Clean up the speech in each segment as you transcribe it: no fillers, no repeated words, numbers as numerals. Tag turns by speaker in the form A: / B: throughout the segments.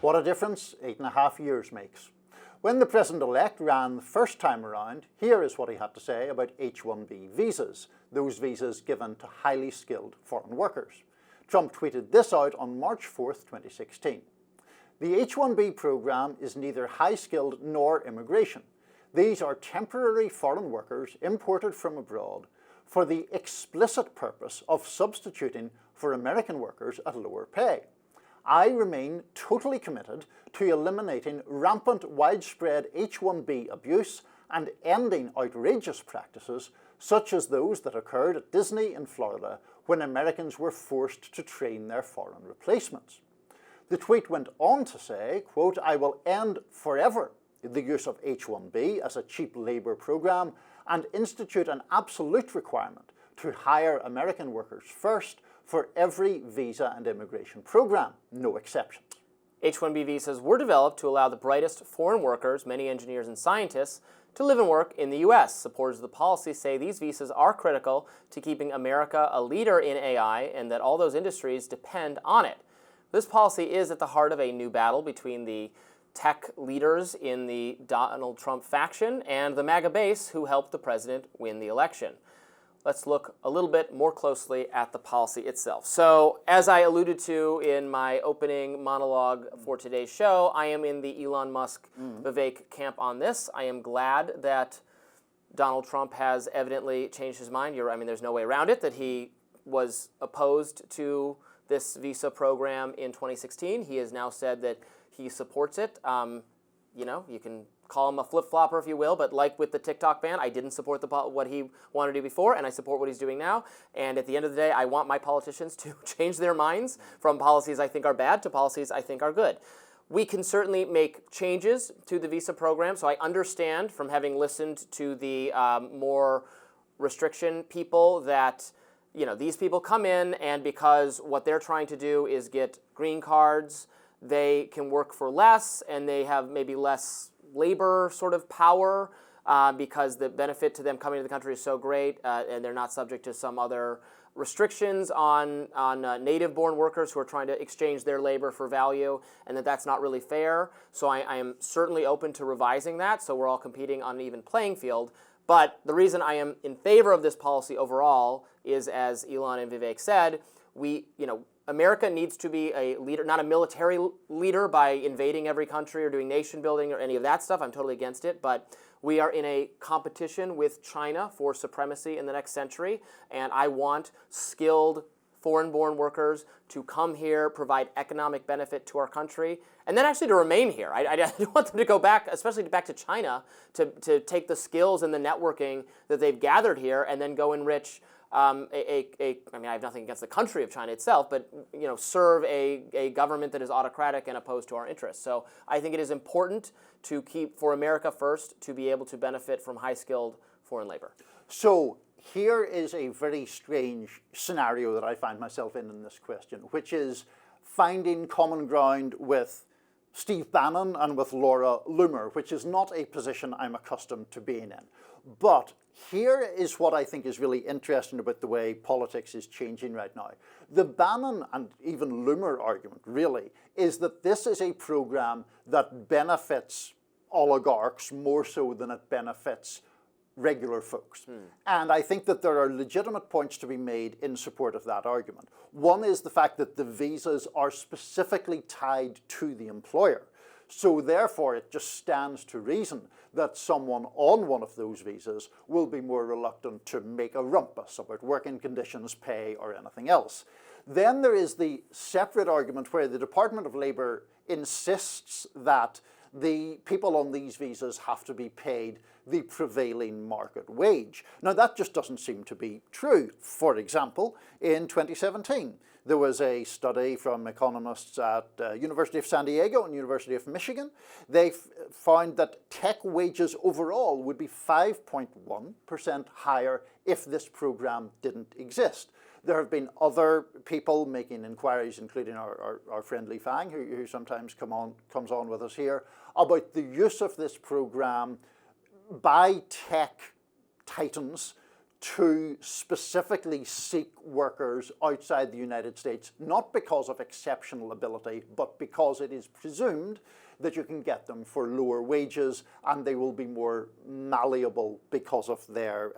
A: What a difference 8.5 years makes. When the president-elect ran the first time around, here is what he had to say about H-1B visas, those visas given to highly skilled foreign workers. Trump tweeted this out on March 4th, 2016. The H-1B program is neither high-skilled nor immigration. These are temporary foreign workers imported from abroad for the explicit purpose of substituting for American workers at lower pay. I remain totally committed to eliminating rampant, widespread H-1B abuse and ending outrageous practices such as those that occurred at Disney in Florida when Americans were forced to train their foreign replacements. The tweet went on to say, quote, "I will end forever the use of H-1B as a cheap labor program and institute an absolute requirement to hire American workers first for every visa and immigration program, no exceptions."
B: H-1B visas were developed to allow the brightest foreign workers, many engineers and scientists, to live and work in the U.S. Supporters of the policy say these visas are critical to keeping America a leader in AI and that all those industries depend on it. This policy is at the heart of a new battle between the tech leaders in the Donald Trump faction and the MAGA base who helped the president win the election. Let's look a little bit more closely at the policy itself. So, as I alluded to in my opening monologue for today's show, I am in the Elon Musk Vivek camp on this. I am glad that Donald Trump has evidently changed his mind. There's no way around it that he was opposed to this visa program in 2016. He has now said that he supports it. You can call him a flip-flopper if you will, but like with the TikTok ban, I didn't support what he wanted to do before, and I support what he's doing now. And at the end of the day, I want my politicians to change their minds from policies I think are bad to policies I think are good. We can certainly make changes to the visa program, so I understand from having listened to the more restriction people that these people come in and because what they're trying to do is get green cards, they can work for less and they have maybe less labor sort of power because the benefit to them coming to the country is so great and they're not subject to some other restrictions on native-born workers who are trying to exchange their labor for value, and that's not really fair. So I am certainly open to revising that so we're all competing on an even playing field. But the reason I am in favor of this policy overall is, as Elon and Vivek said, America needs to be a leader, not a military leader by invading every country or doing nation building or any of that stuff. I'm totally against it. But we are in a competition with China for supremacy in the next century. And I want skilled foreign-born workers to come here, provide economic benefit to our country, and then actually to remain here. I don't want them to go back, especially back to China, to take the skills and the networking that they've gathered here and then go enrich I have nothing against the country of China itself, but serve a government that is autocratic and opposed to our interests. So I think it is important to keep, for America first, to be able to benefit from high-skilled foreign labor.
A: So here is a very strange scenario that I find myself in this question, which is finding common ground with Steve Bannon and with Laura Loomer, which is not a position I'm accustomed to being in. But here is what I think is really interesting about the way politics is changing right now. The Bannon and even Loomer argument, really, is that this is a program that benefits oligarchs more so than it benefits regular folks. And I think that there are legitimate points to be made in support of that argument. One is the fact that the visas are specifically tied to the employer. So therefore, it just stands to reason that someone on one of those visas will be more reluctant to make a rumpus about working conditions, pay, or anything else. Then there is the separate argument where the Department of Labor insists that the people on these visas have to be paid the prevailing market wage. Now, that just doesn't seem to be true. For example, in 2017, there was a study from economists at University of San Diego and University of Michigan. They found that tech wages overall would be 5.1% higher if this program didn't exist. There have been other people making inquiries, including our friend Li Fang, who sometimes comes on with us here, about the use of this program by tech titans to specifically seek workers outside the United States, not because of exceptional ability, but because it is presumed that you can get them for lower wages and they will be more malleable because of their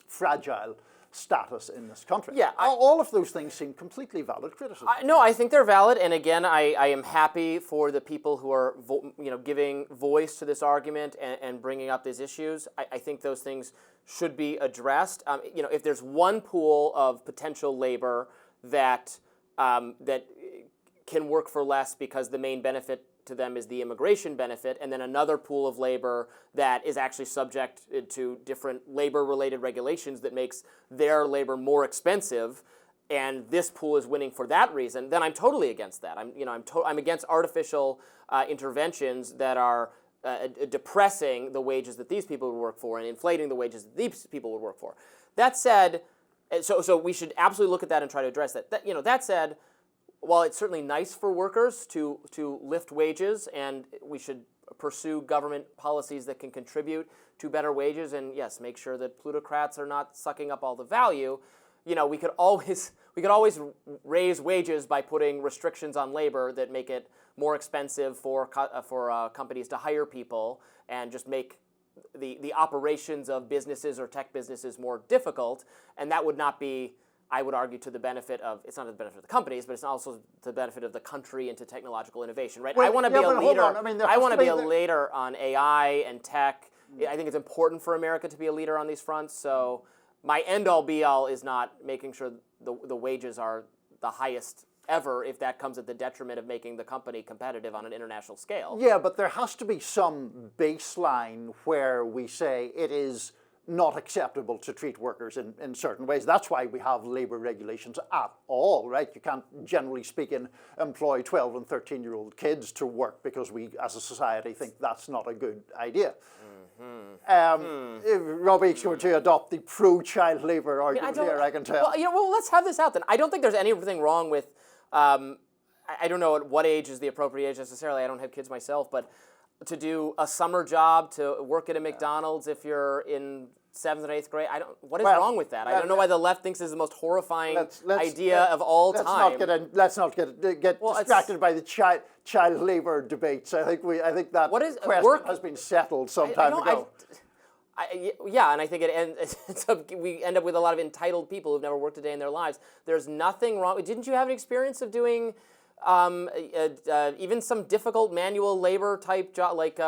A: fragile status in this country.
B: Yeah,
A: all of those things seem completely valid criticism.
B: No, I think they're valid, and again, I am happy for the people who are giving voice to this argument and bringing up these issues. I think those things should be addressed. If there's one pool of potential labor that that can work for less because the main benefit to them is the immigration benefit, and then another pool of labor that is actually subject to different labor-related regulations that makes their labor more expensive, and this pool is winning for that reason, then I'm totally against that. I'm against artificial interventions that are depressing the wages that these people would work for and inflating the wages that these people would work for. That said, so we should absolutely look at that and try to address that. That said, while it's certainly nice for workers to lift wages, and we should pursue government policies that can contribute to better wages, and yes, make sure that plutocrats are not sucking up all the value, we could always raise wages by putting restrictions on labor that make it more expensive for companies to hire people and just make the operations of businesses or tech businesses more difficult, and that would not be, I would argue, to the benefit of, it's not to the benefit of the companies, but it's also to the benefit of the country and to technological innovation, right?
A: Well,
B: I want to be a leader. I want to be a
A: the...
B: leader on AI and tech. I think it's important for America to be a leader on these fronts. So my end-all, be-all is not making sure the wages are the highest ever if that comes at the detriment of making the company competitive on an international scale.
A: Yeah, but there has to be some baseline where we say it is not acceptable to treat workers in certain ways. That's why we have labor regulations at all, right? You can't, generally speaking, employ 12 and 13-year-old kids to work because we, as a society, think that's not a good idea. Robby's going to adopt the pro-child labor argument here, I can tell.
B: Well, let's have this out then. I don't think there's anything wrong with, I don't know at what age is the appropriate age necessarily. I don't have kids myself, but to do a summer job, to work at a McDonald's if you're in 7th and 8th grade, what is wrong with that? I don't know why the left thinks it's the most horrifying idea of all time.
A: Let's not get distracted by the child labor debates. I think that question has been settled some time ago.
B: Yeah, and I think we end up with a lot of entitled people who've never worked a day in their lives. There's nothing wrong. Didn't you have an experience of doing even some difficult manual labor type job, like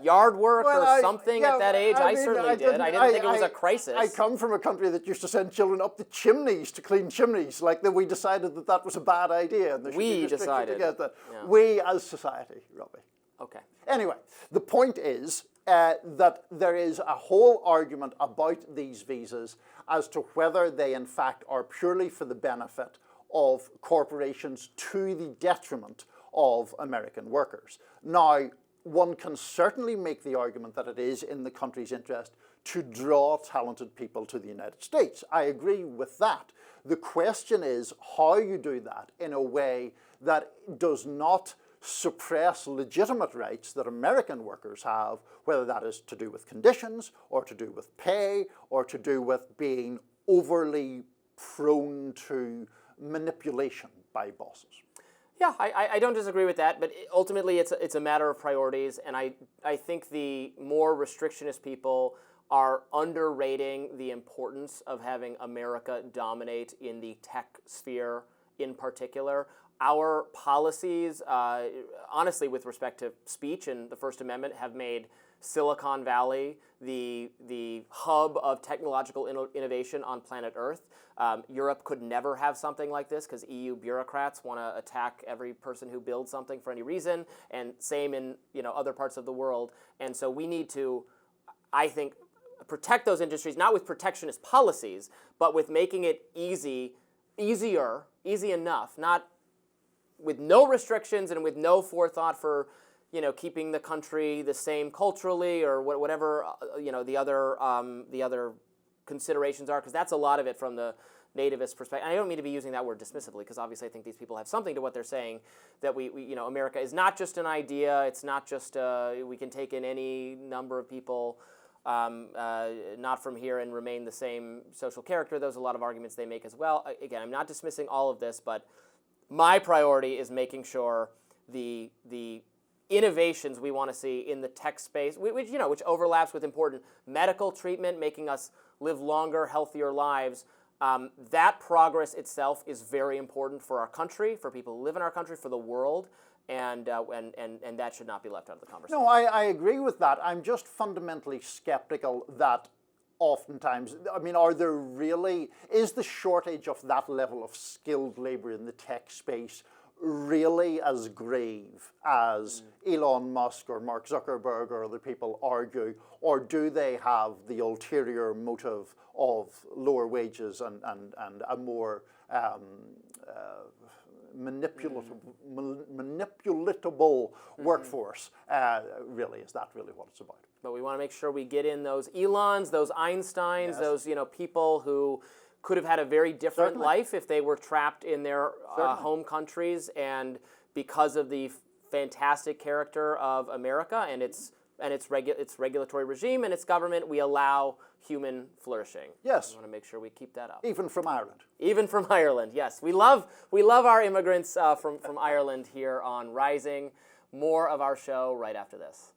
B: yard work or something at that age? I certainly did. I didn't think it was a crisis.
A: I come from a country that used to send children up the chimneys to clean chimneys. We decided that was a bad idea. And
B: we decided.
A: That. Yeah. We as society, Robby.
B: Okay.
A: Anyway, the point is that there is a whole argument about these visas as to whether they in fact are purely for the benefit of corporations to the detriment of American workers. Now, one can certainly make the argument that it is in the country's interest to draw talented people to the United States. I agree with that. The question is how you do that in a way that does not suppress legitimate rights that American workers have, whether that is to do with conditions or to do with pay or to do with being overly prone to manipulation by bosses.
B: Yeah, I don't disagree with that, but ultimately it's a matter of priorities, and I think the more restrictionist people are underrating the importance of having America dominate in the tech sphere in particular. Our policies, honestly, with respect to speech and the First Amendment, have made Silicon Valley the hub of technological innovation on planet Earth. Europe could never have something like this because EU bureaucrats want to attack every person who builds something for any reason, and same in other parts of the world. And so we need to, I think, protect those industries, not with protectionist policies, but with making it easy enough, not with no restrictions and with no forethought for keeping the country the same culturally or whatever the other considerations are, because that's a lot of it from the nativist perspective. And I don't mean to be using that word dismissively, because obviously I think these people have something to what they're saying, that we America is not just an idea, it's not just we can take in any number of people. not from here and remain the same social character. Those are a lot of arguments they make as well. Again, I'm not dismissing all of this, but my priority is making sure the innovations we want to see in the tech space, which overlaps with important medical treatment, making us live longer, healthier lives. That progress itself is very important for our country, for people who live in our country, for the world, and that should not be left out of the conversation.
A: No, I agree with that. I'm just fundamentally skeptical that oftentimes, I mean, is the shortage of that level of skilled labor in the tech space really as grave as Elon Musk or Mark Zuckerberg or other people argue, or do they have the ulterior motive of lower wages and a more manipulatable workforce? Really, is that really what it's about?
B: But we want to make sure we get in those Elons, those Einsteins, those people who could have had a very different life if they were trapped in their home countries, and because of the fantastic character of America and its regulatory regime and its government, we allow human flourishing.
A: Yes.
B: We want to make sure we keep that up.
A: Even from Ireland.
B: Even from Ireland, yes. We love our immigrants from Ireland here on Rising. More of our show right after this.